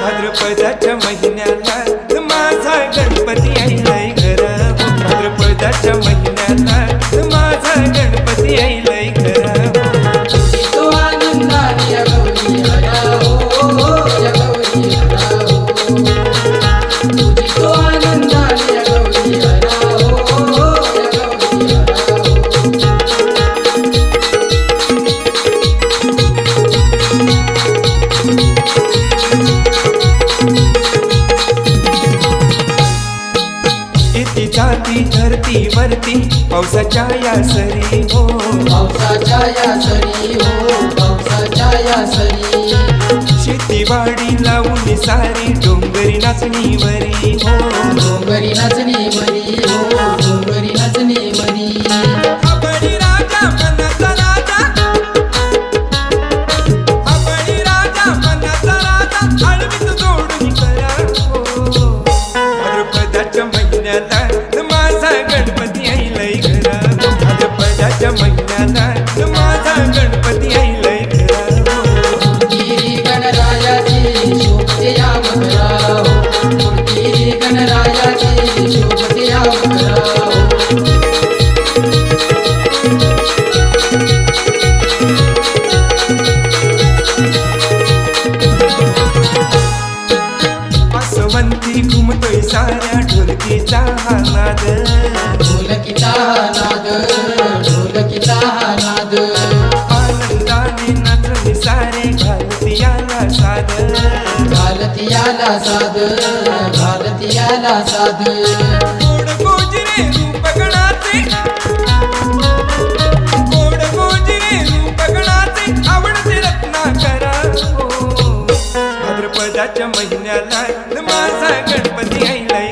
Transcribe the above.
भाद्रपदाच्या महिन्याला माझा गणपती आईलाय घरा, भाद्रपदाच्या महिन्याला माझा गणपती आईलाय घरा। तो आनंदाने या गौरी आला हो, या गौरी आला हो, तो आनंदाने या गौरी आला हो, या गौरी आला हो। इति जाती धरती वरती पावसाच्या या सरी हो, पावसाच्या या सरी हो, पावसाच्या या सरी। शेतीवाडी लावून सारी डोंगरी नाचणी वरी हो, डोंगरी नाचणी वरी हो, डोंगरी नाचणी वरी। अपनी राजा मनाचा राजा, अपनी राजा मनाचा राजा, आळवीत जोडून करा हो। भाद्रपदाच्या महिन्याला माझा गणपती आईलाय घरा, भाद्रपदाच्या महिन्याला माझा गणपती आईलाय घरा। मूर्ती गणरायाची शोभते या मकरा हो, मूर्ती गणरायाची शोभते या मकरा हो। आसवंती घुमतोय साऱ्या ढोलकीचा हा नाद, ढोलकीचा हा नाद, ढोलकीचा हा नाद। आनंदाने नाचणी सारे घालतीयाला साद, घालतीयाला साद, घालतीयाला साद। गोड गोजिरे रूप गणाचे, गोड गोजिरे रूप गणाचे, आवडते रत्नाकरा हो। भाद्रपदाच्या महिन्याला माझा गणपती आईलाय